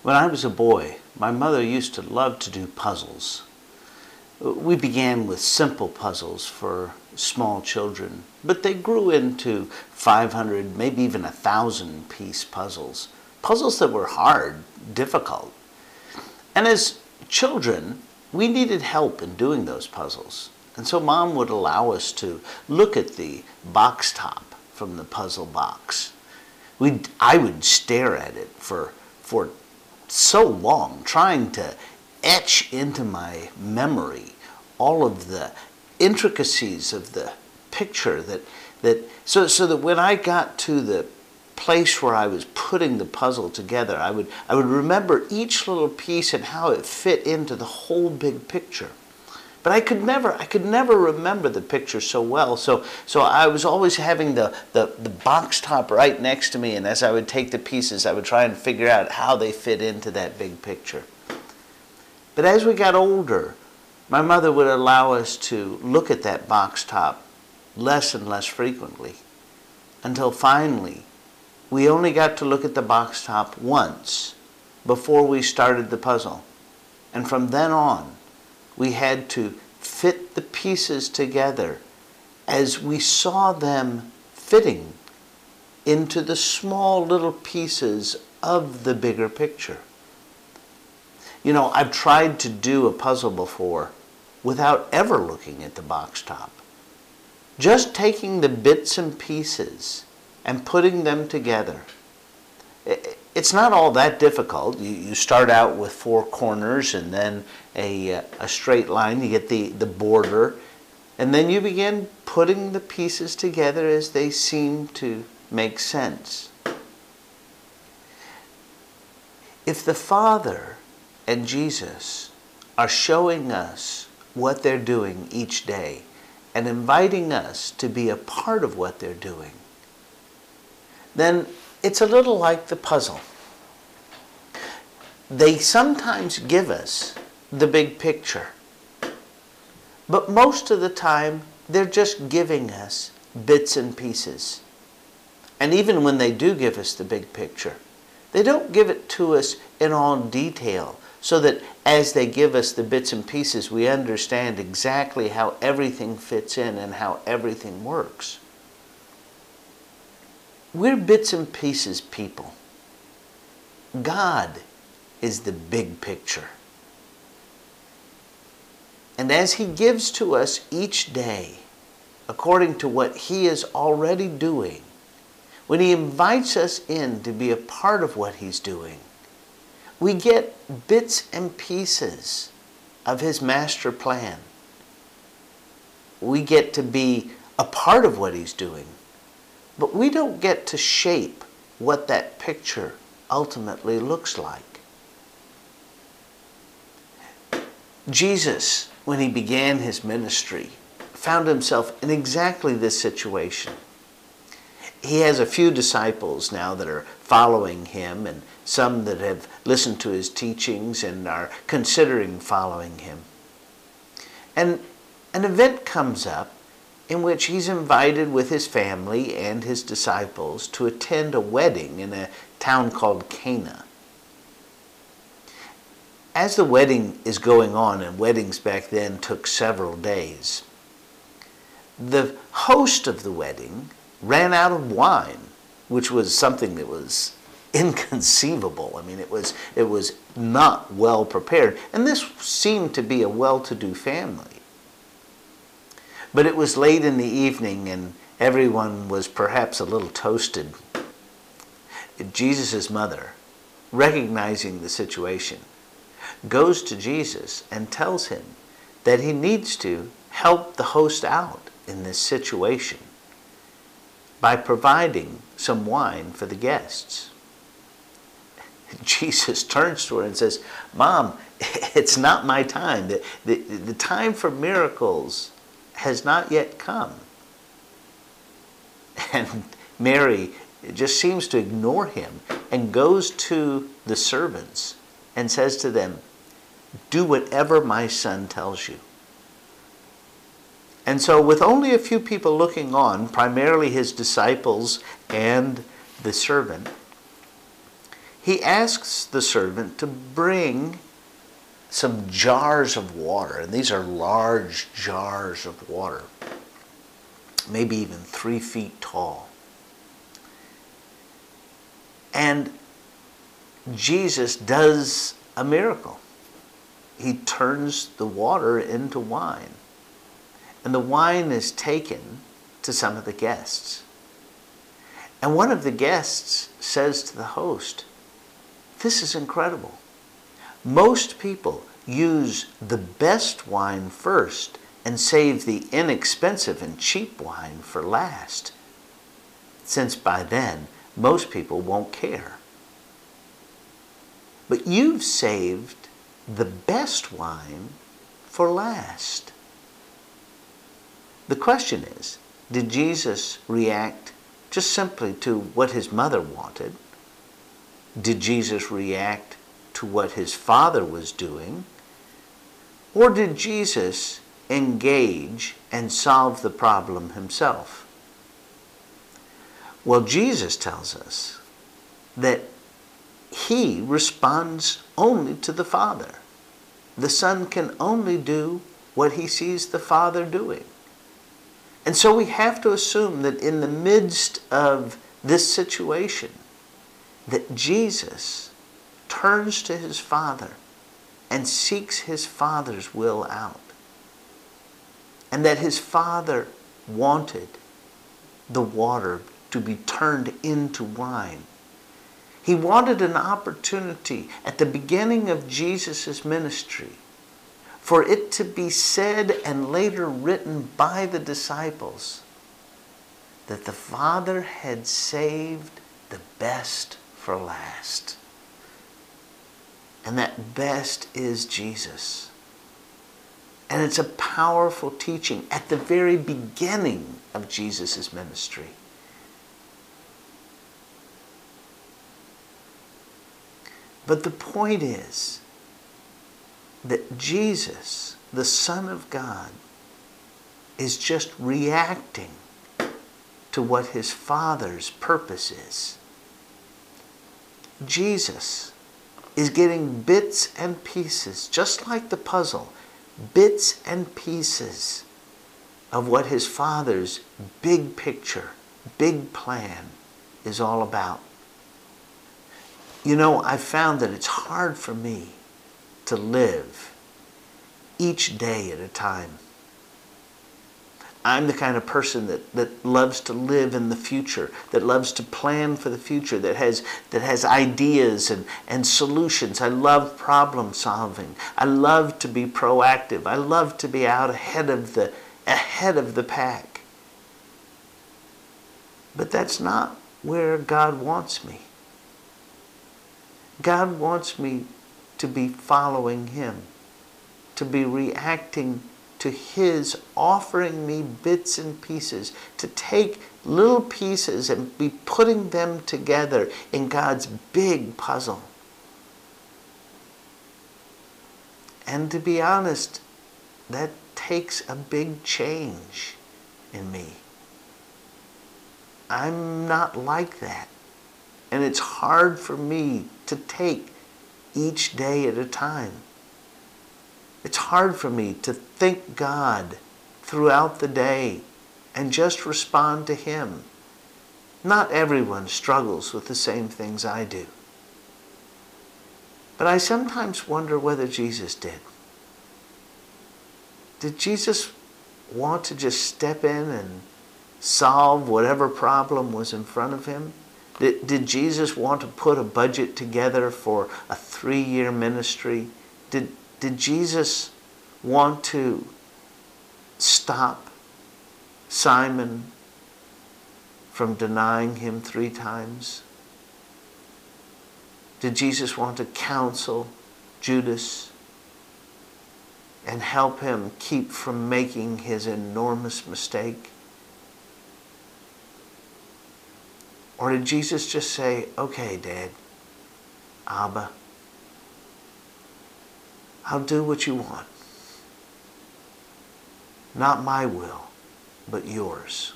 When I was a boy, my mother used to love to do puzzles. We began with simple puzzles for small children, but they grew into 500, maybe even 1,000 piece puzzles. Puzzles that were hard, difficult. And as children, we needed help in doing those puzzles. And so Mom would allow us to look at the box top from the puzzle box. I would stare at it for so long, trying to etch into my memory all of the intricacies of the picture so that when I got to the place where I was putting the puzzle together, I would remember each little piece and how it fit into the whole big picture. But I could never remember the picture so well. So I was always having the box top right next to me, and as I would take the pieces, I would try and figure out how they fit into that big picture. But as we got older, my mother would allow us to look at that box top less and less frequently, until finally we only got to look at the box top once before we started the puzzle. And from then on, we had to fit the pieces together as we saw them fitting into the small little pieces of the bigger picture. You know, I've tried to do a puzzle before without ever looking at the box top. Just taking the bits and pieces and putting them together. It's not all that difficult. You start out with 4 corners and then a straight line. You get the border. And then you begin putting the pieces together as they seem to make sense. If the Father and Jesus are showing us what they're doing each day and inviting us to be a part of what they're doing, then it's a little like the puzzle. They sometimes give us the big picture, but most of the time they're just giving us bits and pieces. And even when they do give us the big picture, they don't give it to us in all detail, so that as they give us the bits and pieces, we understand exactly how everything fits in and how everything works. We're bits and pieces people. God is the big picture. And as He gives to us each day, according to what He is already doing, when He invites us in to be a part of what He's doing, we get bits and pieces of His master plan. We get to be a part of what He's doing. But we don't get to shape what that picture ultimately looks like. Jesus, when He began His ministry, found Himself in exactly this situation. He has a few disciples now that are following Him, and some that have listened to His teachings and are considering following Him. And an event comes up in which He's invited with His family and His disciples to attend a wedding in a town called Cana. As the wedding is going on, and weddings back then took several days, the host of the wedding ran out of wine, which was something that was inconceivable. I mean, it was not well prepared. And this seemed to be a well-to-do family. But it was late in the evening, and everyone was perhaps a little toasted. Jesus' mother, recognizing the situation, goes to Jesus and tells Him that He needs to help the host out in this situation by providing some wine for the guests. Jesus turns to her and says, "Mom, it's not my time. The time for miracles has not yet come." And Mary just seems to ignore Him and goes to the servants and says to them, "Do whatever my son tells you." And so with only a few people looking on, primarily His disciples and the servant, he asks the servant to bring some jars of water. And these are large jars of water, maybe even 3 feet tall. And Jesus does a miracle. He turns the water into wine. And the wine is taken to some of the guests. And one of the guests says to the host, "This is incredible. Most people use the best wine first and save the inexpensive and cheap wine for last, since by then most people won't care. But you've saved the best wine for last." The question is, did Jesus react just simply to what his mother wanted? Did Jesus react to what his Father was doing? Or did Jesus engage and solve the problem himself? Well, Jesus tells us that he responds only to the Father. The Son can only do what he sees the Father doing. And so we have to assume that in the midst of this situation, that Jesus turns to his Father and seeks his Father's will out. And that his Father wanted the water to be turned into wine. He wanted an opportunity at the beginning of Jesus' ministry for it to be said and later written by the disciples that the Father had saved the best for last. And that best is Jesus. And it's a powerful teaching at the very beginning of Jesus' ministry. But the point is that Jesus, the Son of God, is just reacting to what his Father's purpose is. Jesus is getting bits and pieces, just like the puzzle, bits and pieces of what his Father's big picture, big plan is all about. You know, I've found that it's hard for me to live each day at a time. I'm the kind of person that loves to live in the future, that loves to plan for the future, that has ideas and solutions. I love problem solving. I love to be proactive. I love to be out ahead of the pack. But that's not where God wants me. God wants me to be following him, to be reacting to his offering me bits and pieces, to take little pieces and be putting them together in God's big puzzle. And to be honest, that takes a big change in me. I'm not like that. And it's hard for me to take each day at a time. It's hard for me to think God throughout the day and just respond to him. Not everyone struggles with the same things I do. But I sometimes wonder whether Jesus did. Did Jesus want to just step in and solve whatever problem was in front of him? Did Jesus want to put a budget together for a 3-year ministry? Did Jesus want to stop Simon from denying him 3 times? Did Jesus want to counsel Judas and help him keep from making his enormous mistake? Or did Jesus just say, "Okay, Dad, Abba, I'll do what you want. Not my will, but yours"?